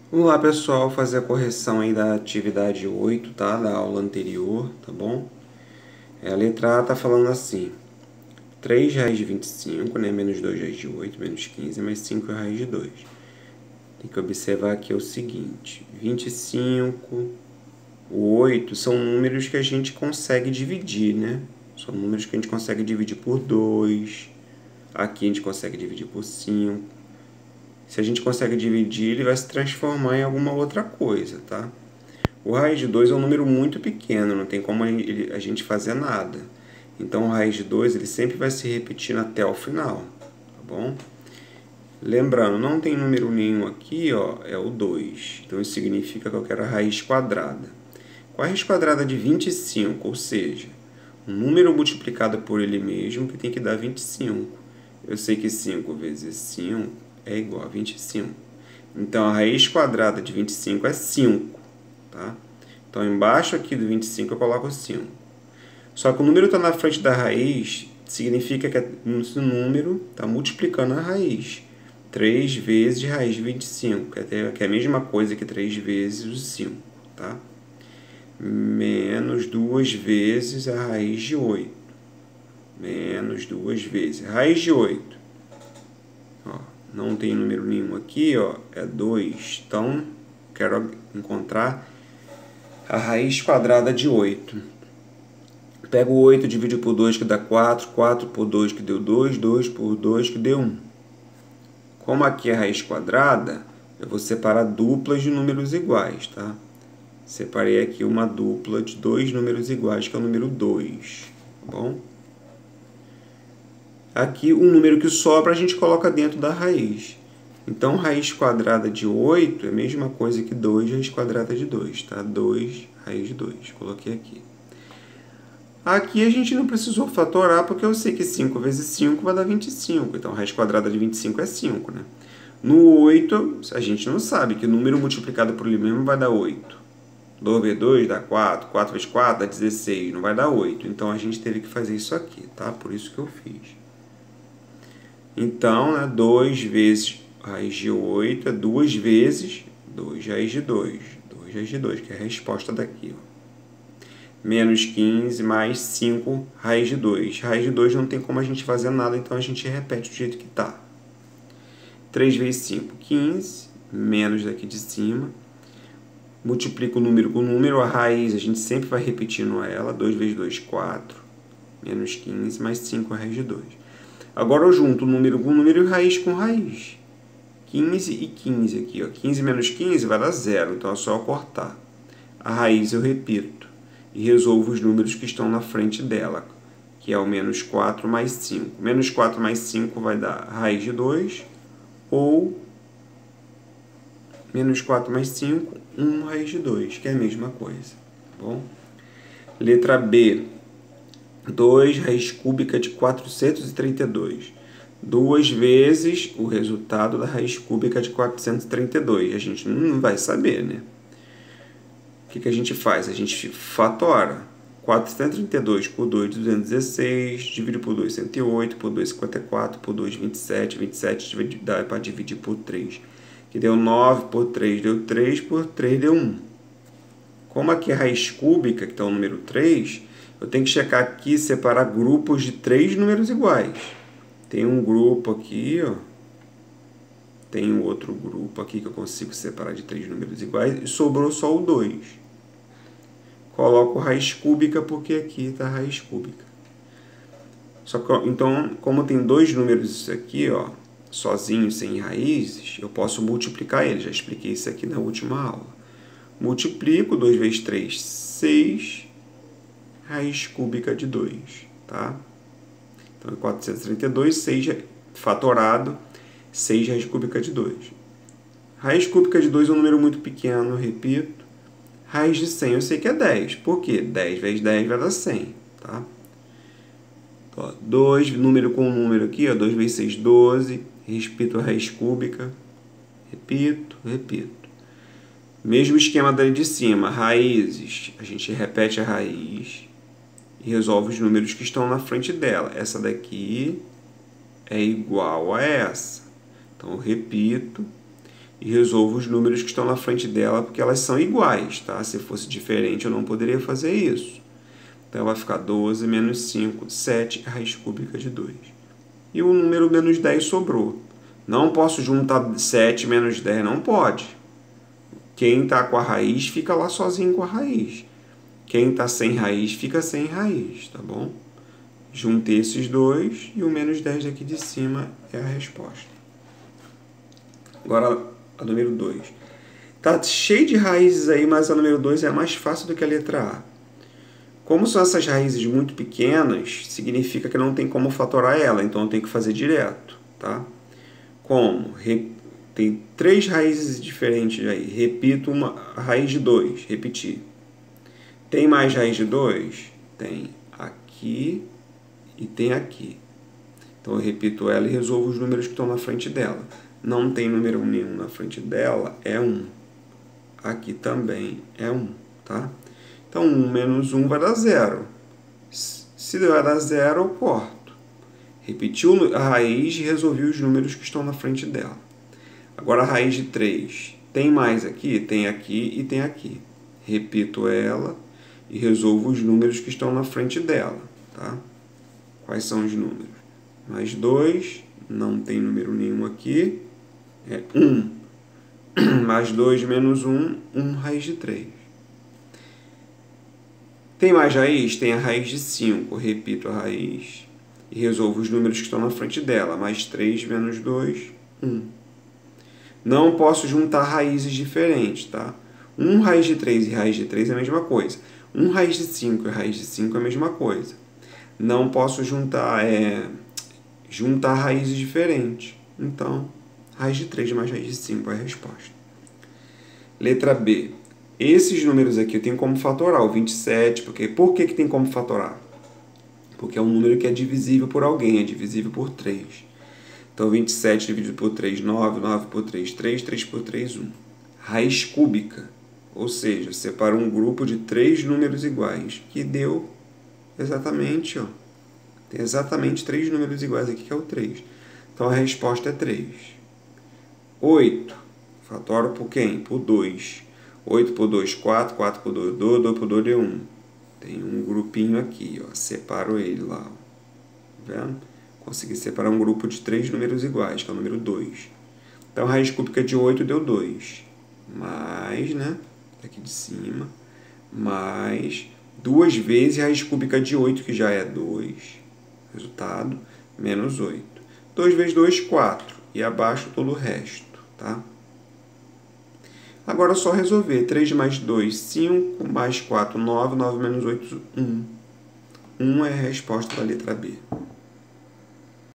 Vamos lá, pessoal, fazer a correção aí da atividade 8, tá? Da aula anterior, tá bom? A letra A tá falando assim: 3 raiz de 25, né? Menos 2 raiz de 8, menos 15, mais 5 raiz de 2. Tem que observar aqui o seguinte: 25, o 8 são números que a gente consegue dividir, né? São números que a gente consegue dividir por 2. Aqui a gente consegue dividir por 5. Se a gente consegue dividir, ele vai se transformar em alguma outra coisa, tá? O raiz de 2 é um número muito pequeno, não tem como a gente fazer nada. Então, o raiz de 2 ele sempre vai se repetindo até o final, tá bom? Lembrando, não tem número nenhum aqui, ó, é o 2. Então, isso significa que eu quero a raiz quadrada. Qual a raiz quadrada de 25? Ou seja, um número multiplicado por ele mesmo que tem que dar 25. Eu sei que 5 vezes 5 é igual a 25. Então, a raiz quadrada de 25 é 5. Tá? Então, embaixo aqui do 25 eu coloco 5. Só que o número está na frente da raiz, significa que esse número está multiplicando a raiz. 3 vezes raiz de 25, que é a mesma coisa que 3 vezes o 5. Tá? Menos 2 vezes a raiz de 8. Menos 2 vezes. Raiz de 8. Ó, não tem número nenhum aqui, ó, é 2. Então, quero encontrar a raiz quadrada de 8. Pego o 8, divido por 2 que dá 4, 4 por 2 que deu 2, 2 por 2 que deu 1. Como aqui é raiz quadrada, eu vou separar duplas de números iguais, tá? Separei aqui uma dupla de dois números iguais, que é o número 2, tá bom? Aqui, o número que sobra a gente coloca dentro da raiz. Então, raiz quadrada de 8 é a mesma coisa que 2 raiz quadrada de 2, tá? 2 raiz de 2, coloquei aqui. Aqui a gente não precisou fatorar, porque eu sei que 5 vezes 5 vai dar 25. Então, a raiz quadrada de 25 é 5, né? No 8, a gente não sabe que o número multiplicado por ele mesmo vai dar 8. 2 vezes 2 dá 4, 4 vezes 4 dá 16, não vai dar 8. Então, a gente teve que fazer isso aqui, tá? Por isso que eu fiz. Então, né, 2 vezes raiz de 8 é 2 vezes 2 raiz de 2. 2 raiz de 2, que é a resposta daqui, ó. Menos 15 mais 5 raiz de 2. Raiz de 2 não tem como a gente fazer nada, então a gente repete do jeito que está. 3 vezes 5, 15, menos daqui de cima. Multiplica o número com o número, a raiz a gente sempre vai repetindo ela. 2 vezes 2, 4, menos 15, mais 5 raiz de 2. Agora eu junto o número com o número e raiz com raiz. 15 e 15 aqui, ó. 15 menos 15 vai dar 0, então é só eu cortar. A raiz eu repito e resolvo os números que estão na frente dela, que é o menos 4 mais 5. Menos 4 mais 5 vai dar raiz de 2, ou menos 4 mais 5, 1 raiz de 2, que é a mesma coisa. Tá bom? Letra B, 2 raiz cúbica de 432. 2 vezes o resultado da raiz cúbica de 432. A gente não vai saber, né? O que a gente faz? A gente fatora. 432 por 2, 216, divide por 2, 108, por 2, 54, por 2, 27, 27 dá para dividir por 3, que deu 9, por 3 deu 3, por 3 deu 1. Como aqui é raiz cúbica, que está o número 3, eu tenho que checar aqui e separar grupos de 3 números iguais. Tem um grupo aqui, ó. Tem um outro grupo aqui que eu consigo separar de 3 números iguais e sobrou só o 2. Coloco raiz cúbica porque aqui está a raiz cúbica. Só que, então, como tem dois números aqui, ó, sozinhos, sem raízes, eu posso multiplicar eles. Já expliquei isso aqui na última aula. Multiplico 2 vezes 3, 6, raiz cúbica de 2, tá? Então, é 432, 6 fatorado, 6 raiz cúbica de 2. Raiz cúbica de 2 é um número muito pequeno, repito. Raiz de 100 eu sei que é 10. Por quê? 10 vezes 10 vai dar 100, tá? Ó, 2, número com número aqui, ó, 2 vezes 6, 12. Repito a raiz cúbica. Repito, repito. Mesmo esquema dali de cima, raízes. A gente repete a raiz e resolve os números que estão na frente dela. Essa daqui é igual a essa. Então, eu repito. e resolvo os números que estão na frente dela, porque elas são iguais, tá? Se fosse diferente, eu não poderia fazer isso. Então, vai ficar 12 menos 5, 7, raiz cúbica de 2. E o número menos 10 sobrou. Não posso juntar 7 menos 10, não pode. Quem está com a raiz, fica lá sozinho com a raiz. Quem está sem raiz, fica sem raiz, tá bom? Juntei esses dois e o menos 10 daqui de cima é a resposta. Agora, a número 2. Tá cheio de raízes aí, mas a número 2 é mais fácil do que a letra A. Como são essas raízes muito pequenas, significa que não tem como fatorar ela, então eu tenho que fazer direto, tá? Como? Tem 3 raízes diferentes aí. Repito a raiz de 2, repetir. Tem mais raiz de 2? Tem aqui e tem aqui. Então eu repito ela e resolvo os números que estão na frente dela. Não tem número nenhum na frente dela, é 1. Aqui também é 1, tá? Então 1 menos 1 vai dar 0. Se vai dar 0, eu corto. Repetiu a raiz e resolvi os números que estão na frente dela. Agora a raiz de 3. Tem mais aqui? Tem aqui e tem aqui. Repito ela e resolvo os números que estão na frente dela, tá? Quais são os números? Mais 2, não tem número nenhum aqui, é 1. Mais 2 menos 1, 1 raiz de 3. Tem mais raiz? Tem a raiz de 5. Repito a raiz e resolvo os números que estão na frente dela. Mais 3 menos 2, 1. Não posso juntar raízes diferentes, tá? 1 raiz de 3 e raiz de 3 é a mesma coisa. 1 raiz de 5 e raiz de 5 é a mesma coisa. Não posso juntar raízes diferentes. Então, raiz de 3 mais raiz de 5 é a resposta. Letra B. Esses números aqui eu tenho como fatorar. O 27, por que tem como fatorar? Porque é um número que é divisível por alguém, é divisível por 3. Então, 27 dividido por 3, 9, 9 por 3, 3, 3 por 3, 1. Raiz cúbica, ou seja, separa um grupo de 3 números iguais, que deu exatamente, ó. Tem exatamente 3 números iguais aqui, que é o 3. Então, a resposta é 3. 8. Fatoro por quem? Por 2. 8 por 2, 4. 4 por 2, 2. 2 por 2 deu 1. Tem um grupinho aqui, ó. Separo ele lá. Ó. Tá vendo? Consegui separar um grupo de 3 números iguais, que é o número 2. Então, a raiz cúbica de 8 deu 2. Mais, né? Aqui de cima. Mais 2 vezes a raiz cúbica de 8, que já é 2. Resultado, menos 8. 2 vezes 2, 4. E abaixo todo o resto, tá? Agora é só resolver. 3 mais 2, 5. Mais 4, 9. 9 menos 8, 1. 1 é a resposta da letra B.